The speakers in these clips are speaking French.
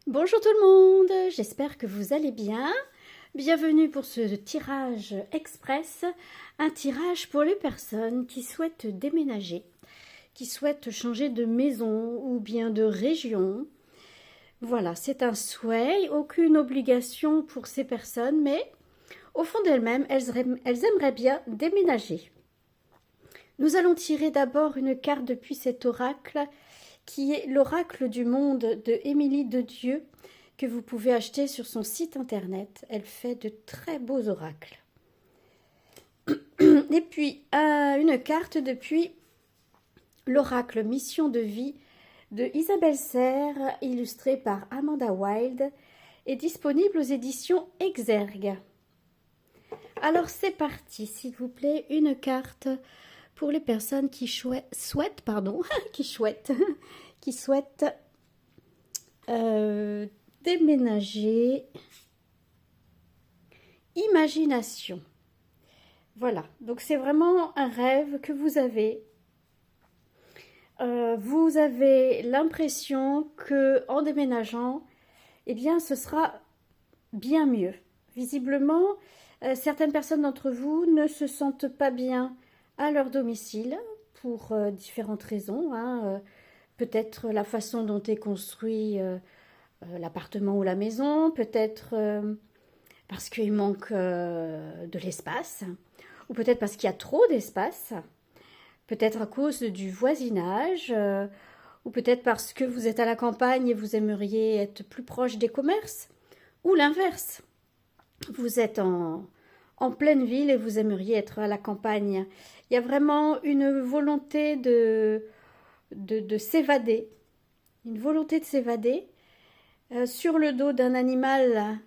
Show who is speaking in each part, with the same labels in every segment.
Speaker 1: Bonjour tout le monde, j'espère que vous allez bien. Bienvenue pour ce tirage express, un tirage pour les personnes qui souhaitent déménager, qui souhaitent changer de maison ou bien de région. Voilà, c'est un souhait, aucune obligation pour ces personnes, mais au fond d'elles-mêmes, elles aimeraient bien déménager. Nous allons tirer d'abord une carte depuis cet oracle qui est l'oracle du monde de Émilie de Dieu, que vous pouvez acheter sur son site internet. Elle fait de très beaux oracles. Et puis, une carte depuis l'oracle Mission de vie de Isabelle Serre, illustrée par Amanda Wild, est disponible aux éditions Exergue. Alors c'est parti, s'il vous plaît, une carte pour les personnes qui souhaitent déménager. Imagination. Voilà, donc c'est vraiment un rêve que vous avez. Vous avez l'impression que en déménageant, eh bien, ce sera bien mieux. Visiblement, certaines personnes d'entre vous ne se sentent pas bien à leur domicile pour différentes raisons, hein. Peut-être la façon dont est construit l'appartement ou la maison, peut-être parce qu'il manque de l'espace, ou peut-être parce qu'il y a trop d'espace, peut-être à cause du voisinage, ou peut-être parce que vous êtes à la campagne et vous aimeriez être plus proche des commerces, ou l'inverse. Vous êtes en pleine ville et vous aimeriez être à la campagne. Il y a vraiment une volonté de s'évader, une volonté de s'évader sur le dos d'un animal,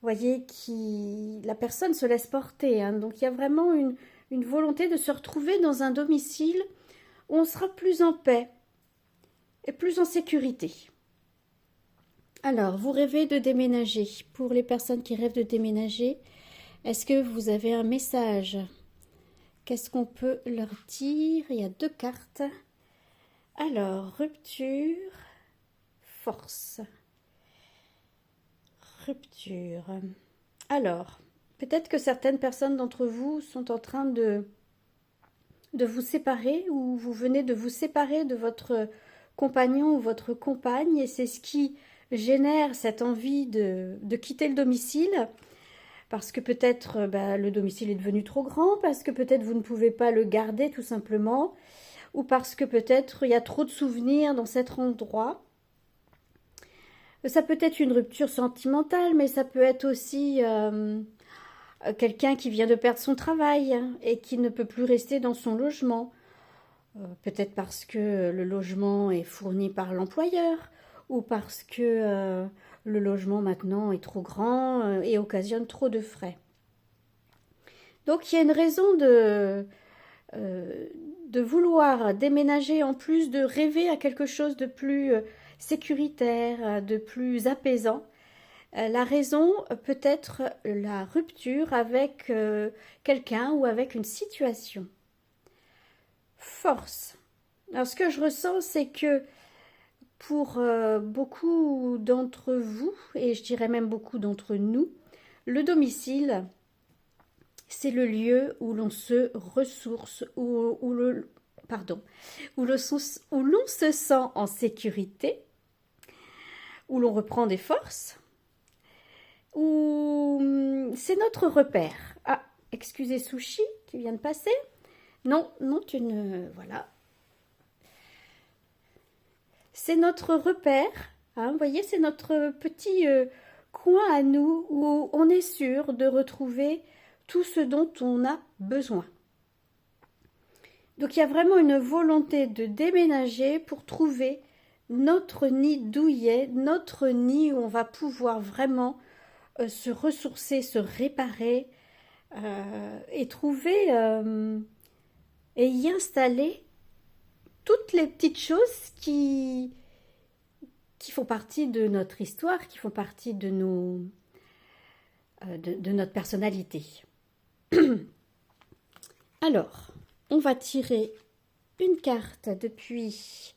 Speaker 1: voyez, qui la personne se laisse porter, hein. Donc il y a vraiment une volonté de se retrouver dans un domicile où on sera plus en paix et plus en sécurité. Alors, vous rêvez de déménager. Pour les personnes qui rêvent de déménager, est-ce que vous avez un message? Qu'est-ce qu'on peut leur dire? Il y a deux cartes. Alors, rupture, force. Rupture. Alors, peut-être que certaines personnes d'entre vous sont en train de vous séparer ou vous venez de vous séparer de votre compagnon ou votre compagne et c'est ce qui génère cette envie de quitter le domicile parce que peut-être le domicile est devenu trop grand, parce que peut-être vous ne pouvez pas le garder tout simplement ou parce que peut-être il y a trop de souvenirs dans cet endroit. Ça peut être une rupture sentimentale, mais ça peut être aussi quelqu'un qui vient de perdre son travail et qui ne peut plus rester dans son logement. Peut-être parce que le logement est fourni par l'employeur ou parce que le logement maintenant est trop grand et occasionne trop de frais. Donc il y a une raison de vouloir déménager en plus de rêver à quelque chose de plus sécuritaire, de plus apaisant. La raison peut être la rupture avec quelqu'un ou avec une situation. Force. Alors ce que je ressens, c'est que pour beaucoup d'entre vous, et je dirais même beaucoup d'entre nous, le domicile, c'est le lieu où l'on se ressource, où l'on se sent en sécurité, où l'on reprend des forces, où c'est notre repère. Ah, excusez Sushi qui vient de passer. Non, non, tu ne... Voilà. C'est notre repère, hein, vous voyez, c'est notre petit coin à nous où on est sûr de retrouver tout ce dont on a besoin. Donc il y a vraiment une volonté de déménager pour trouver notre nid douillet, notre nid où on va pouvoir vraiment se ressourcer, se réparer et trouver et y installer toutes les petites choses qui font partie de notre histoire, qui font partie de notre personnalité. Alors, on va tirer une carte depuis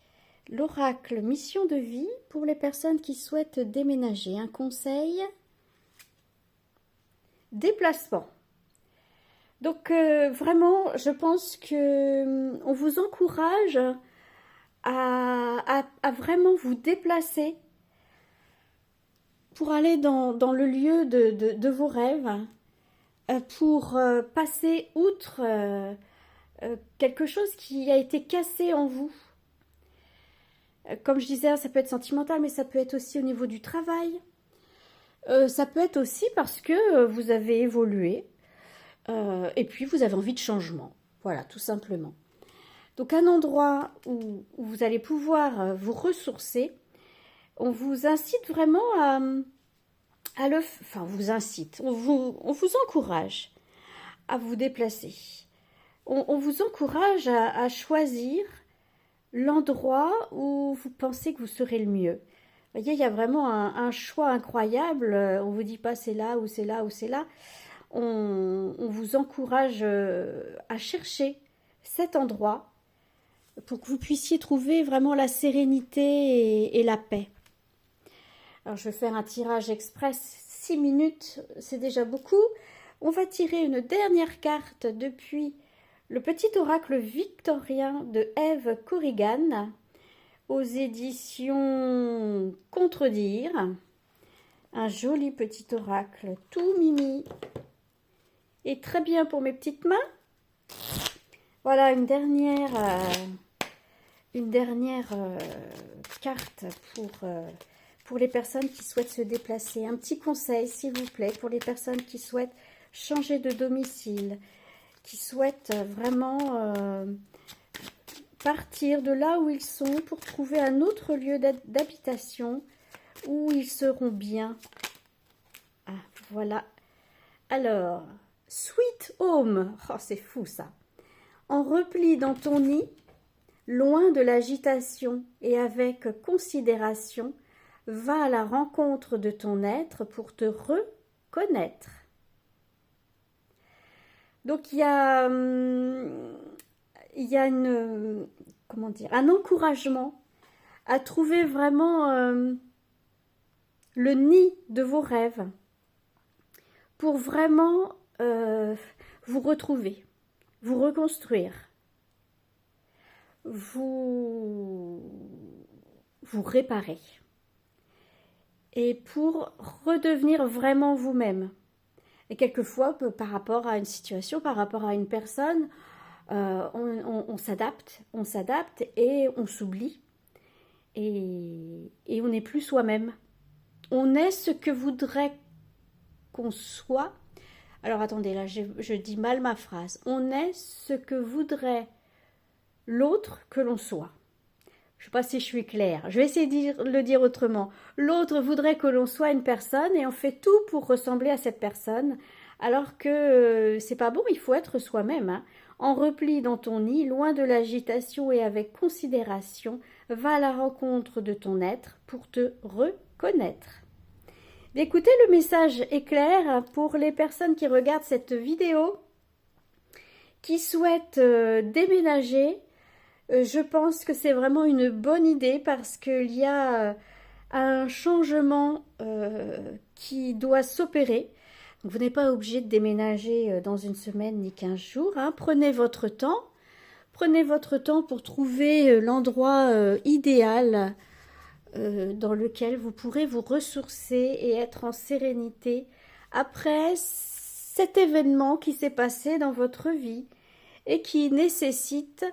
Speaker 1: L'oracle mission de vie pour les personnes qui souhaitent déménager. Un conseil, déplacement. Donc vraiment, je pense que on vous encourage à vraiment vous déplacer pour aller dans le lieu de vos rêves, pour passer outre quelque chose qui a été cassé en vous. Comme je disais, ça peut être sentimental, mais ça peut être aussi au niveau du travail. Ça peut être aussi parce que vous avez évolué et puis vous avez envie de changement. Voilà, tout simplement. Donc un endroit où vous allez pouvoir vous ressourcer. On vous incite vraiment à le... Enfin, on vous incite, on vous encourage à vous déplacer. On vous encourage à choisir l'endroit où vous pensez que vous serez le mieux. Vous voyez, il y a vraiment un choix incroyable. On ne vous dit pas c'est là ou c'est là ou c'est là. On vous encourage à chercher cet endroit pour que vous puissiez trouver vraiment la sérénité et la paix. Alors, je vais faire un tirage express. 6 minutes, c'est déjà beaucoup. On va tirer une dernière carte depuis le petit oracle victorien de Eve Corrigan aux éditions Contredire. Un joli petit oracle, tout mimi. Et très bien pour mes petites mains. Voilà une dernière carte pour les personnes qui souhaitent se déplacer. Un petit conseil, s'il vous plaît, pour les personnes qui souhaitent changer de domicile, qui souhaitent vraiment partir de là où ils sont pour trouver un autre lieu d'habitation où ils seront bien. Ah, voilà. Alors, Sweet Home. Oh, c'est fou ça. En repli dans ton nid, loin de l'agitation et avec considération, va à la rencontre de ton être pour te reconnaître. Donc il y a comment dire, un encouragement à trouver vraiment le nid de vos rêves pour vraiment vous retrouver, vous reconstruire, vous réparer. Et pour redevenir vraiment vous-même. Et quelquefois, par rapport à une situation, par rapport à une personne, on s'adapte et on s'oublie. Et on n'est plus soi-même. On est ce que voudrait qu'on soit. Alors attendez, là je dis mal ma phrase. On est ce que voudrait l'autre que l'on soit. Je ne sais pas si je suis claire. Je vais essayer de le dire autrement. L'autre voudrait que l'on soit une personne et on fait tout pour ressembler à cette personne. Alors que c'est pas bon, il faut être soi-même. Hein. En repli dans ton nid, loin de l'agitation et avec considération, va à la rencontre de ton être pour te reconnaître. Écoutez, le message est clair pour les personnes qui regardent cette vidéo, qui souhaitent déménager. Je pense que c'est vraiment une bonne idée parce qu'il y a un changement qui doit s'opérer. Vous n'êtes pas obligé de déménager dans une semaine ni 15 jours. Hein. Prenez votre temps. Prenez votre temps pour trouver l'endroit idéal dans lequel vous pourrez vous ressourcer et être en sérénité après cet événement qui s'est passé dans votre vie et qui nécessite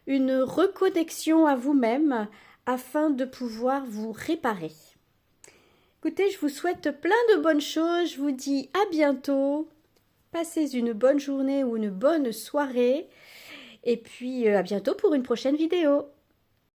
Speaker 1: une reconnexion à vous-même afin de pouvoir vous réparer. Écoutez, je vous souhaite plein de bonnes choses. Je vous dis à bientôt. Passez une bonne journée ou une bonne soirée. Et puis à bientôt pour une prochaine vidéo.